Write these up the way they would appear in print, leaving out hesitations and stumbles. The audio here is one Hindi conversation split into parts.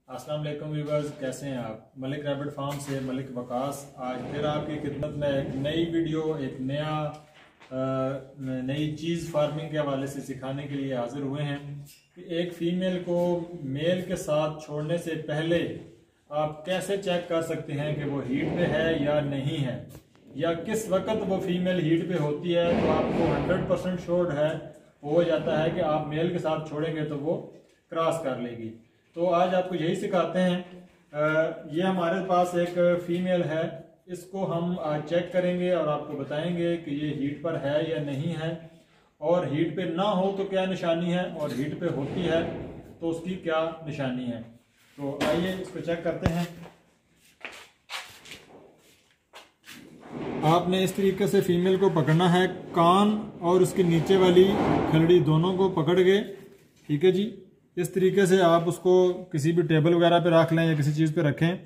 अस्सलाम वालेकुम व्यूवर्स, कैसे हैं आप। मलिक रैबिट फार्म से मलिक वकास आज फिर आपकी खिदमत में एक नई वीडियो, एक नई चीज़ फार्मिंग के हवाले से सिखाने के लिए हाजिर हुए हैं कि एक फ़ीमेल को मेल के साथ छोड़ने से पहले आप कैसे चेक कर सकते हैं कि वो हीट पे है या नहीं है, या किस वक्त वो फीमेल हीट पे होती है तो आपको 100% श्योर है हो जाता है कि आप मेल के साथ छोड़ेंगे तो वो क्रॉस कर लेगी। तो आज आपको यही सिखाते हैं। ये हमारे पास एक फ़ीमेल है, इसको हम आज चेक करेंगे और आपको बताएंगे कि ये हीट पर है या नहीं है, और हीट पे ना हो तो क्या निशानी है, और हीट पे होती है तो उसकी क्या निशानी है। तो आइए इसको चेक करते हैं। आपने इस तरीके से फीमेल को पकड़ना है, कान और उसके नीचे वाली खलड़ी दोनों को पकड़ के, ठीक है जी। इस तरीके से आप उसको किसी भी टेबल वगैरह पे रख लें या किसी चीज़ पे रखें,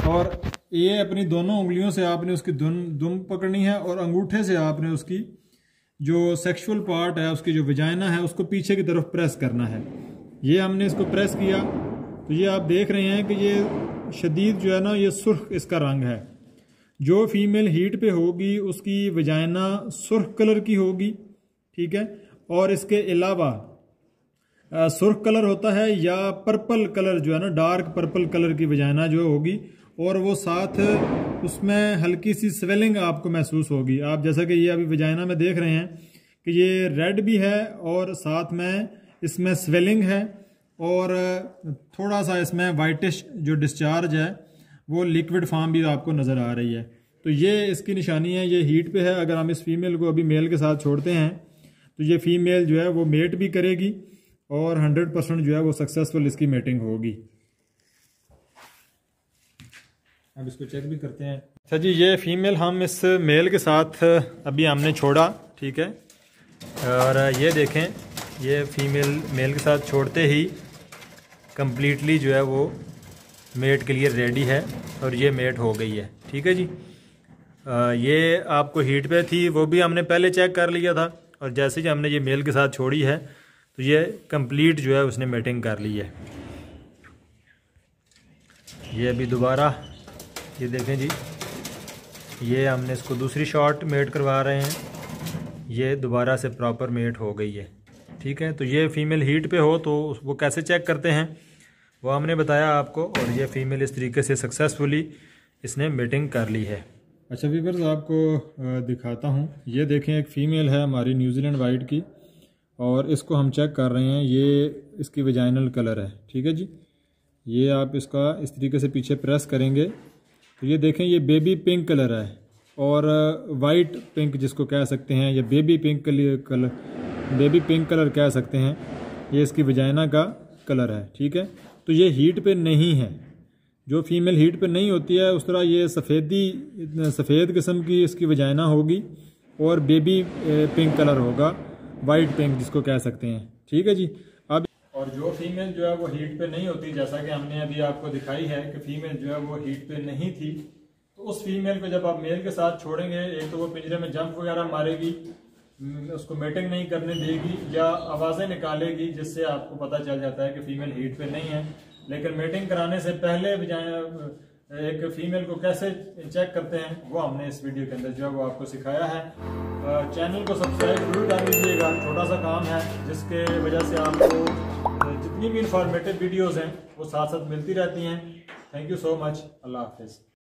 और ये अपनी दोनों उंगलियों से आपने उसकी दुम पकड़नी है, और अंगूठे से आपने उसकी जो सेक्सुअल पार्ट है, उसकी जो वजाइना है, उसको पीछे की तरफ प्रेस करना है। ये हमने इसको प्रेस किया तो ये आप देख रहे हैं कि ये शदीद जो है ना, ये सुर्ख इसका रंग है। जो फीमेल हीट पे होगी उसकी वजाइना सुर्ख कलर की होगी, ठीक है। और इसके अलावा सुर्ख कलर होता है या पर्पल कलर जो है ना, डार्क पर्पल कलर की वजाइना जो होगी, और वो साथ उसमें हल्की सी स्वेलिंग आपको महसूस होगी। आप जैसा कि ये अभी वजाइना में देख रहे हैं कि ये रेड भी है और साथ में इसमें स्वेलिंग है, और थोड़ा सा इसमें वाइटिश जो डिस्चार्ज है वो लिक्विड फॉर्म भी आपको नज़र आ रही है। तो ये इसकी निशानी है, ये हीट पे है। अगर हम इस फीमेल को अभी मेल के साथ छोड़ते हैं तो ये फीमेल जो है वो मेट भी करेगी, और 100% जो है वो सक्सेसफुल इसकी मेटिंग होगी। अब इसको चेक भी करते हैं। अच्छा जी, ये फीमेल हम इस मेल के साथ अभी हमने छोड़ा, ठीक है। और ये देखें, ये फीमेल मेल के साथ छोड़ते ही कंप्लीटली जो है वो मेट के लिए रेडी है, और ये मेट हो गई है, ठीक है जी। ये आपको हीट पे थी, वो भी हमने पहले चेक कर लिया था, और जैसे ही हमने ये मेल के साथ छोड़ी है तो ये कंप्लीट जो है उसने मेटिंग कर ली है। ये अभी दोबारा ये देखें जी, ये हमने इसको दूसरी शॉट मेट करवा रहे हैं, ये दोबारा से प्रॉपर मेट हो गई है, ठीक है। तो ये फीमेल हीट पे हो तो वो कैसे चेक करते हैं वो हमने बताया आपको, और ये फीमेल इस तरीके से सक्सेसफुली इसने मेटिंग कर ली है। अच्छा व्यूअर्स, आपको दिखाता हूँ। ये देखें, एक फ़ीमेल है हमारी न्यूजीलैंड वाइट की, और इसको हम चेक कर रहे हैं। ये इसकी वजाइनल कलर है, ठीक है जी। ये आप इसका इस तरीके से पीछे प्रेस करेंगे तो ये देखें, ये बेबी पिंक कलर है, और वाइट पिंक जिसको कह सकते हैं, या बेबी पिंक कलर कह सकते हैं, ये इसकी वजाइना का कलर है, ठीक है। तो ये हीट पे नहीं है। जो फीमेल हीट पे नहीं होती है उस तरह ये सफ़ेद किस्म की इसकी वजाइना होगी, और बेबी पिंक कलर होगा, वाइट पिंक जिसको कह सकते हैं, ठीक है जी। अब और जो फीमेल जो है वो हीट पे नहीं होती, जैसा कि हमने अभी आपको दिखाई है कि फीमेल जो है वो हीट पे नहीं थी, तो उस फीमेल को जब आप मेल के साथ छोड़ेंगे, एक तो वो पिंजरे में जंप वगैरह मारेगी, उसको मेटिंग नहीं करने देगी, या आवाज़ें निकालेगी, जिससे आपको पता चल जाता है कि फीमेल हीट पे नहीं है। लेकिन मेटिंग कराने से पहले एक फीमेल को कैसे चेक करते हैं वो हमने इस वीडियो के अंदर जो है वो आपको सिखाया है। चैनल को सब्सक्राइब जरूर कर लीजिएगा, छोटा सा काम है, जिसके वजह से आपको जितनी भी इंफॉर्मेटिव वीडियोस हैं वो साथ साथ मिलती रहती हैं। Thank you so much. अल्लाह हाफिज़।